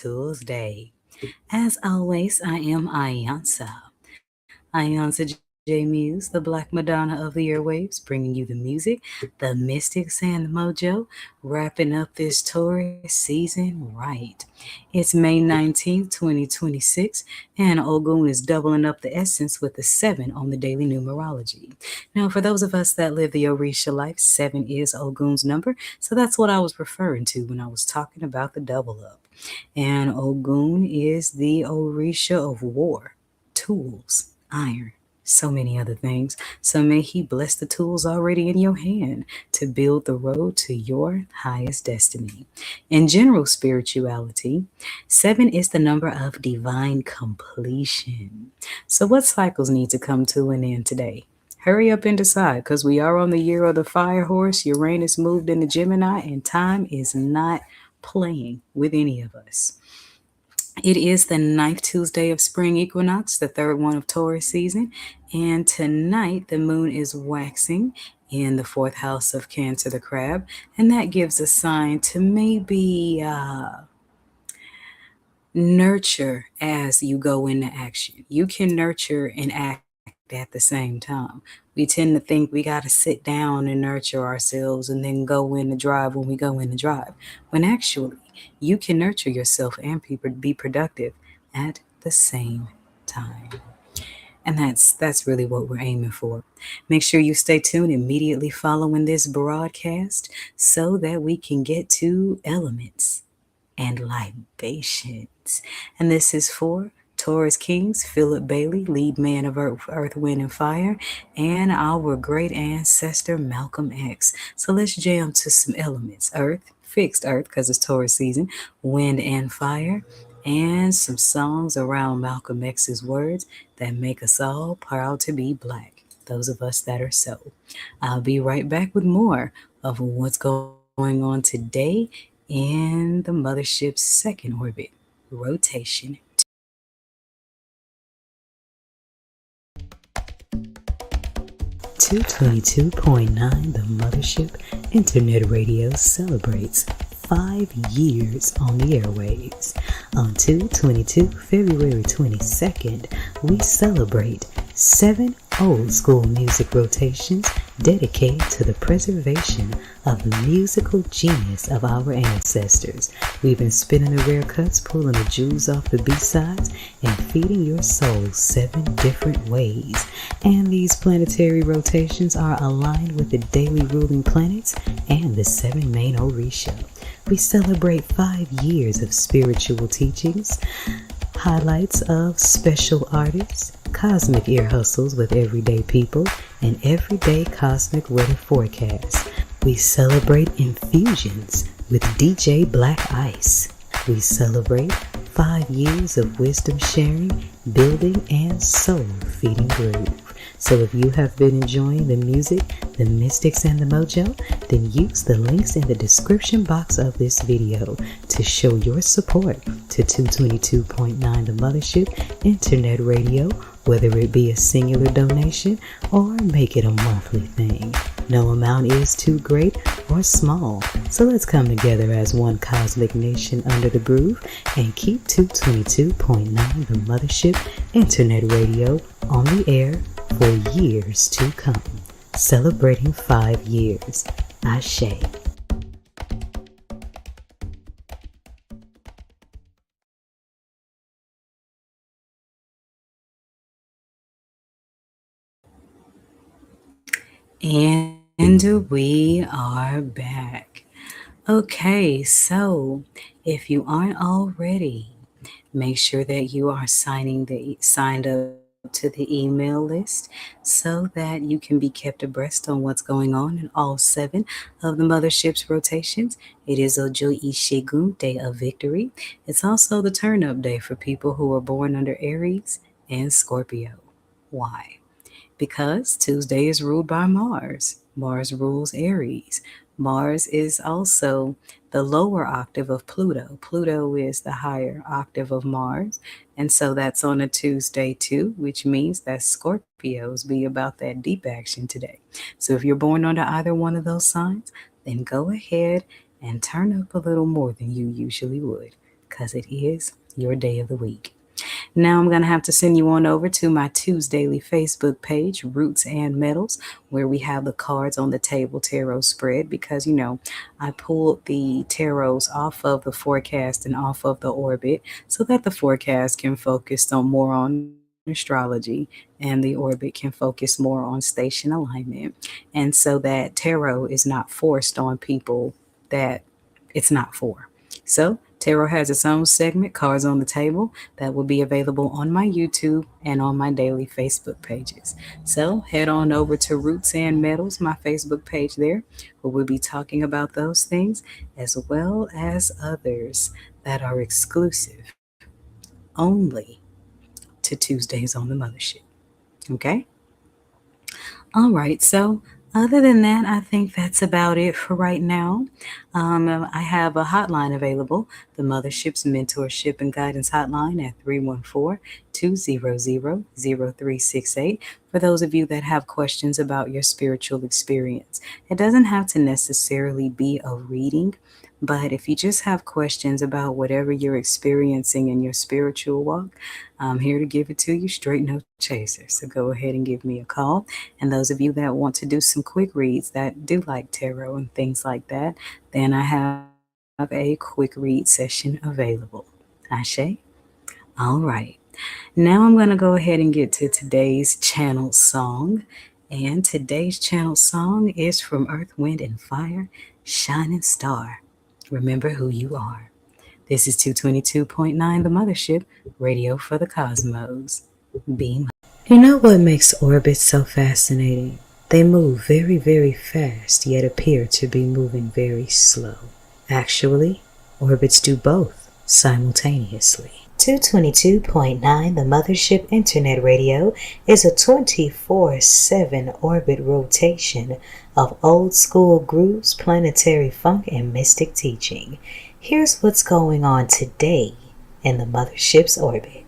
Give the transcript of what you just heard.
Toolsday. As always, I am iiiYansaje Muse, the Black Madonna of the airwaves, bringing you the music, the mystics, and the mojo, wrapping up this Taurus season right. It's May 19th, 2026, and Ogun is doubling up the essence with the 7 on the daily numerology. Now, for those of us that live the Orisha life, 7 is Ogun's number, so that's what I was referring to when I was talking about the double up. And Ogun is the Orisha of war, tools, iron, so many other things. So may he bless the tools already in your hand to build the road to your highest destiny. In general spirituality, 7 is the number of divine completion. So what cycles need to come to an end today? Hurry up and decide, because we are on the year of the fire horse. Uranus moved into Gemini, and time is not playing with any of us. It is the 9th Tuesday of spring equinox, the third one of Taurus season, and tonight the moon is waxing in the 4th house of Cancer, the crab, and that gives a sign to maybe nurture as you go into action. You can nurture and act at the same time. We tend to think we got to sit down and nurture ourselves and then go in the drive when we go in the drive, when actually you can nurture yourself and be productive at the same time. And that's really what we're aiming for. Make sure you stay tuned immediately following this broadcast so that we can get to elements and libations. And this is for Taurus Kings, PHILLIP Bailey, lead man of Earth, Wind, and Fire, and our great ancestor, Malcolm X. So let's jam to some elements. Earth, fixed Earth, because it's Taurus season, Wind and Fire, and some songs around Malcolm X's words that make us all proud to be Black, those of us that are so. I'll be right back with more of what's going on today in the Mothership's second orbit, rotation. 222.9, the Mothership Internet Radio celebrates 5 years on the airwaves. On 2/22, February 22nd, we celebrate 7 old school music rotations dedicated to the preservation of the musical genius of our ancestors. We've been spinning the rare cuts, pulling the jewels off the B-sides, and feeding your soul 7 different ways. And these planetary rotations are aligned with the daily ruling planets and the 7 main Orisha. We celebrate 5 years of spiritual teachings, highlights of special artists, cosmic ear hustles with everyday people, and everyday cosmic weather forecasts. We celebrate infusions with DJ Black Ice. We celebrate 5 years of wisdom sharing, building, and soul feeding groove. So if you have been enjoying the music, the mystics, and the mojo, then use the links in the description box of this video to show your support to 222.9 the Mothership Internet Radio, whether it be a singular donation or make it a monthly thing. No amount is too great or small, so let's come together as one cosmic nation under the groove and keep 222.9 the Mothership Internet Radio on the air for years to come. Celebrating 5 years. Ashe. And we are back. Okay, so if you aren't already, make sure that you are signed up to the email list so that you can be kept abreast on what's going on in all 7 of the Mothership's rotations. It is Ojo Ishegun, Day of Victory. It's also the turn-up day for people who are born under Aries and Scorpio. Why? Because Tuesday is ruled by Mars. Mars rules Aries. Mars is also the lower octave of Pluto. Pluto is the higher octave of Mars. And so that's on a Tuesday too, which means that Scorpios be about that deep action today. So if you're born under either one of those signs, then go ahead and turn up a little more than you usually would, because it is your day of the week. Now I'm going to have to send you on over to my Toolsdaily Facebook page, Roots and Metals, where we have the cards on the table tarot spread because, I pulled the tarots off of the forecast and off of the orbit so that the forecast can focus on more on astrology and the orbit can focus more on station alignment. And so that tarot is not forced on people that it's not for. So tarot has its own segment, Cards on the Table, that will be available on my YouTube and on my daily Facebook pages. So head on over to Roots and Metals, my Facebook page there, where we'll be talking about those things as well as others that are exclusive only to Tuesdays on the Mothership. Okay? All right, so other than that, I think that's about it for right now. I have a hotline available, the Mothership's Mentorship and Guidance Hotline at 314-200-0368 for those of you that have questions about your spiritual experience. It doesn't have to necessarily be a reading, but if you just have questions about whatever you're experiencing in your spiritual walk, I'm here to give it to you straight, no chaser. So go ahead and give me a call. And those of you that want to do some quick reads that do like tarot and things like that, then I have a quick read session available. Ashe? All right. Now I'm going to go ahead and get to today's channel song. And today's channel song is from Earth, Wind, and Fire, Shining Star. Remember who you are. This is 222.9 The Mothership, radio for the cosmos. Beam. You know what makes orbits so fascinating? They move very, very fast, yet appear to be moving very slow. Actually, orbits do both simultaneously. 222.9 The Mothership Internet Radio is a 24/7 orbit rotation of old school grooves, planetary funk, and mystic teaching. Here's what's going on today in the Mothership's orbit.